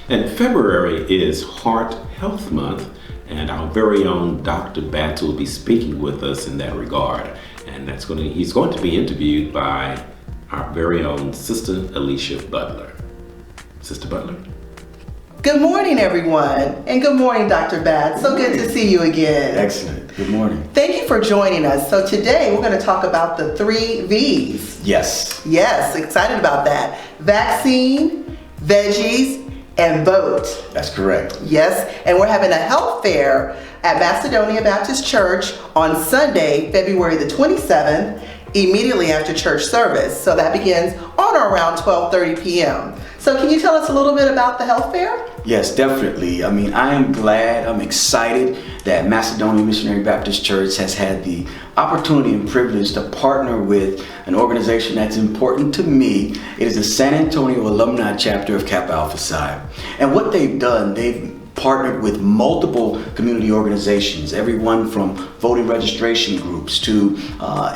And February is Heart Health Month, and our very own Dr. Batts will be speaking with us in that regard. And he's going to be interviewed by our very own Sister Alicia Butler. Sister Butler? Good morning, everyone, and good morning, Dr. Batts. So good to see you again. Excellent. Good morning. Thank you for joining us. So today we're going to talk about the 3 V's. Yes. Yes, excited about that. Vaccine, Veggies, and Vote. That's correct. Yes, and we're having a health fair at Macedonia Baptist Church on Sunday, February the 27th, immediately after church service. So that begins on or around 12:30 p.m. So can you tell us a little bit about the health fair? Yes, definitely. I'm excited that Macedonia Missionary Baptist Church has had the opportunity and privilege to partner with an organization that's important to me. It is the San Antonio Alumni Chapter of Kappa Alpha Psi. And what they've done, they've partnered with multiple community organizations, everyone from voting registration groups to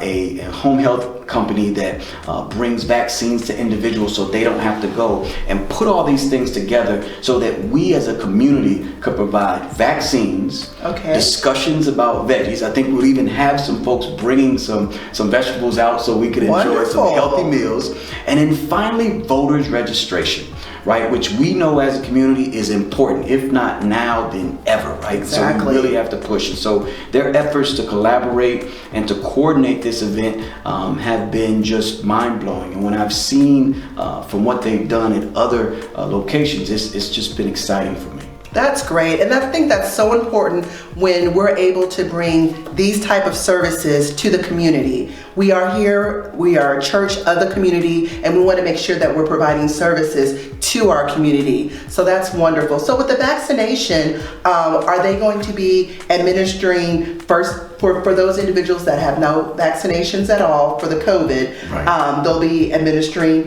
a home health company that brings vaccines to individuals so they don't have to go, and put all these things together so that we as a community could provide vaccines, discussions about veggies. I think we'll even have some folks bringing some vegetables out so we could enjoy some healthy meals. And then finally, voters registration, right? Which we know as a community is important, if not now, then ever, right? Exactly. So we really have to push. And so their efforts to collaborate and to coordinate this event have been just mind-blowing. And when I've seen from what they've done at other locations, it's just been exciting for me. That's great, and I think that's so important when we're able to bring these type of services to the community. We are here, we are a church of the community, and we want to make sure that we're providing services to our community. So that's wonderful. So with the vaccination, are they going to be administering first for those individuals that have no vaccinations at all for the COVID? Right. They'll be administering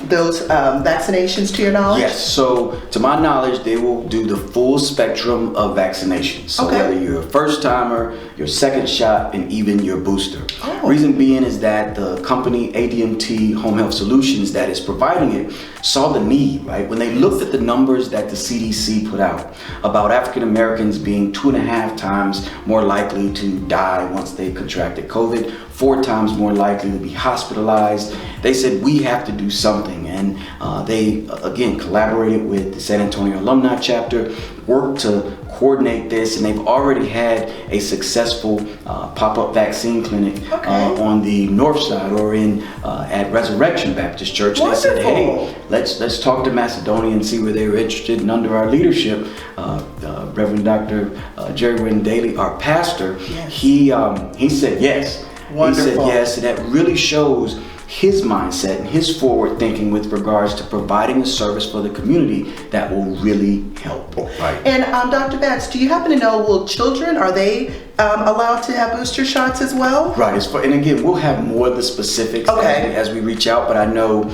those vaccinations, to your knowledge? Yes, so to my knowledge, they will do the full spectrum of vaccinations. So whether you're a first timer, your second shot, and even your booster. Reason being is that the company AD&T Home Health Solutions that is providing it saw the need, right? When they looked at the numbers that the CDC put out about African Americans being 2.5 times more likely to die once they contracted COVID, 4 times more likely to be hospitalized, they said we have to do something. And they again collaborated with the San Antonio Alumni Chapter, worked to coordinate this, and they've already had a successful pop-up vaccine clinic on the north side, or in at Resurrection Baptist Church. Wonderful. They said, hey, let's talk to Macedonia and see where they were interested. And under our leadership, Reverend Dr. Jerry Wynn Daly, our pastor, he said yes. Wonderful. He said yes, and that really shows his mindset and his forward thinking with regards to providing a service for the community that will really help. Right. And Dr. Batts, do you happen to know, will children, are they allowed to have booster shots as well? Right. And again, we'll have more of the specifics as we reach out, but I know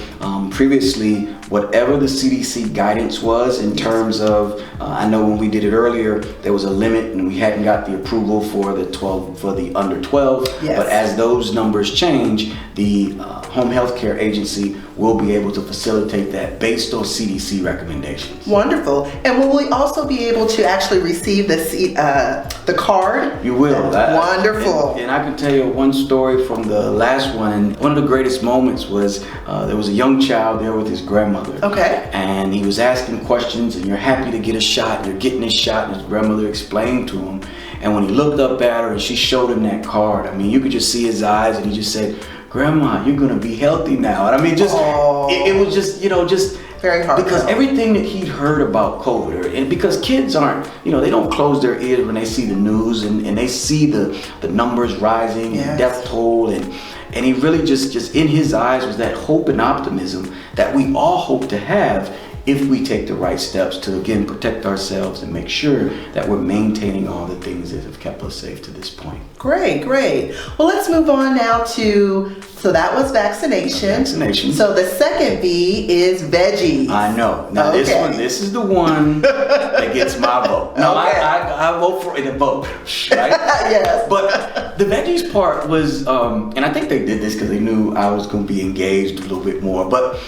previously, whatever the CDC guidance was in terms of, I know when we did it earlier, there was a limit and we hadn't got the approval for the under 12. Yes. But as those numbers change, the Home Health Care Agency will be able to facilitate that based on CDC recommendations. Wonderful. And will we also be able to actually receive the card? You will. Wonderful. And I can tell you one story from the last one. One of the greatest moments was there was a young child there with his grandmother. Okay. And he was asking questions, and you're happy to get a shot, and you're getting his shot, and his grandmother explained to him. And when he looked up at her and she showed him that card, I mean, you could just see his eyes, and he just said, "Grandma, you're gonna be healthy now." And I mean, just it was just, just very hard. Because everything that he'd heard about COVID, and because kids aren't, they don't close their ears when they see the news and they see the numbers rising and death toll, and he really just in his eyes was that hope and optimism that we all hope to have if we take the right steps to, again, protect ourselves and make sure that we're maintaining all the things that have kept us safe to this point. Great, great. Well, let's move on now to, so that was vaccination. Vaccination. So the second V is veggies. I know. Now this is the one that gets my vote. No, I vote for the vote, right? Yes. But the veggies part was, and I think they did this because they knew I was going to be engaged a little bit more, but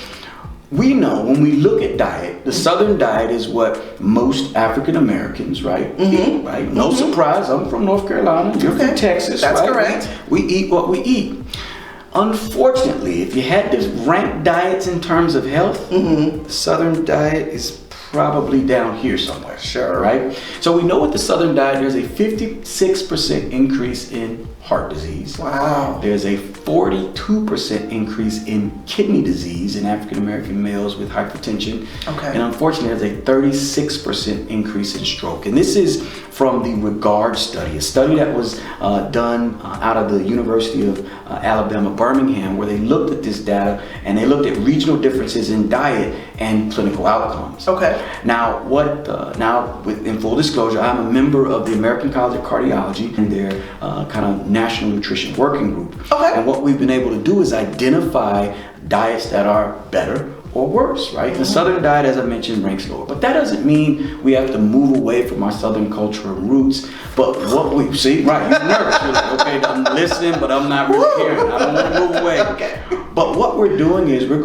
we know when we look at diet, the Southern diet is what most African Americans, right, eat, right? No surprise, I'm from North Carolina, you're from Texas, That's right? correct. We eat what we eat. Unfortunately, if you had to rank diets in terms of health, the Southern diet is probably down here somewhere. Sure. Right? So we know with the Southern diet, there's a 56% increase in heart disease. Wow. There's a 42% increase in kidney disease in African American males with hypertension. Okay. And unfortunately, there's a 36% increase in stroke. And this is from the REGARD study, a study that was done out of the University of Alabama, Birmingham, where they looked at this data and they looked at regional differences in diet and clinical outcomes. Okay. Now, in full disclosure, I'm a member of the American College of Cardiology and their kind of National Nutrition Working Group. Okay. And what we've been able to do is identify diets that are better or worse, right? The Southern diet, as I mentioned, ranks lower. But that doesn't mean we have to move away from our Southern cultural roots. But what we see, right, you're nervous. You're like, okay, I'm listening, but I'm not really hearing. I don't want to move away. Okay. But what we're doing is we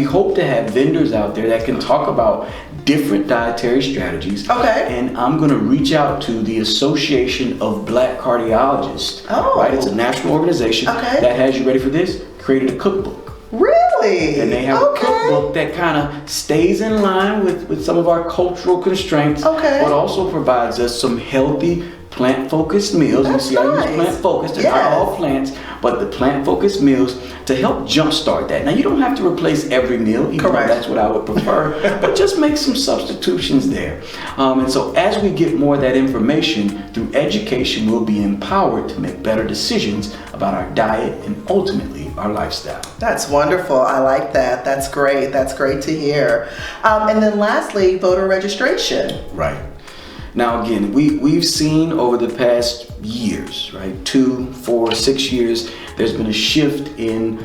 hope to have vendors out there that can talk about different dietary strategies. Okay. And I'm going to reach out to the Association of Black Cardiologists. Oh. Right? It's a national organization Okay. that has, you ready for this? Created a cookbook. Really? And they have a cookbook that kind of stays in line with some of our cultural constraints, but also provides us some healthy plant-focused meals. That's you see, I use nice. plant-focused. They're not all plants, but the plant-focused meals to help jumpstart that. Now, you don't have to replace every meal, even though that's what I would prefer, but just make some substitutions there. And so as we get more of that information, through education, we'll be empowered to make better decisions about our diet and ultimately our lifestyle. That's wonderful. I like that. That's great. That's great to hear. And then lastly, voter registration. Right. Now, again, we've seen over the past years, right, 2, 4, 6 years, there's been a shift in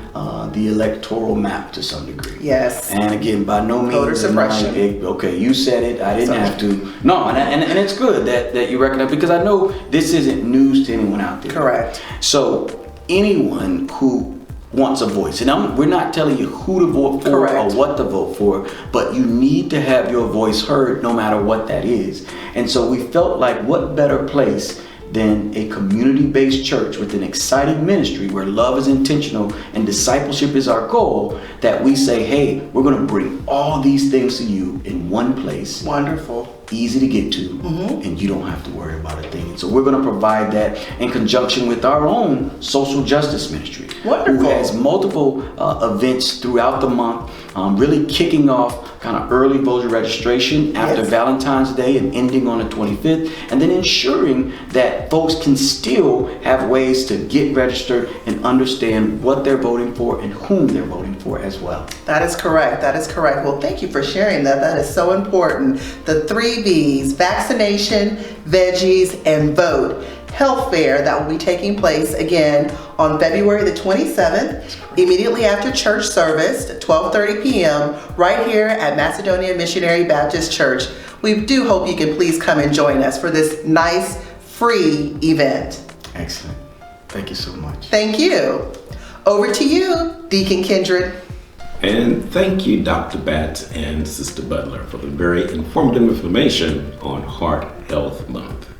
the electoral map to some degree. Yes. And again, by no means. Voter suppression. Okay, you said it. I didn't have to. No, and it's good that you recognize, because I know this isn't news to anyone out there. Correct. So anyone who wants a voice, and we're not telling you who to vote for or what to vote for, but you need to have your voice heard no matter what that is. And so we felt like what better place than a community-based church with an exciting ministry where love is intentional and discipleship is our goal, that we say, hey, we're going to bring all these things to you in one place. Wonderful. Easy to get to, and you don't have to worry about a thing. And so we're going to provide that in conjunction with our own social justice ministry. Wonderful. Who has multiple events throughout the month, really kicking off kind of early voter registration after Valentine's Day and ending on the 25th, and then ensuring that folks can still have ways to get registered and understand what they're voting for and whom they're voting for as well. That is correct. That is correct. Well, thank you for sharing that. That is so important. The 3 V's, vaccination, veggies, and vote. Health fair that will be taking place again on February the 27th, immediately after church service at 12:30 p.m. right here at Macedonia Missionary Baptist Church. We do hope you can please come and join us for this nice free event. Excellent. Thank you so much. Thank you. Over to you, Deacon Kindred. And thank you, Dr. Batts and Sister Butler, for the very informative information on Heart Health Month.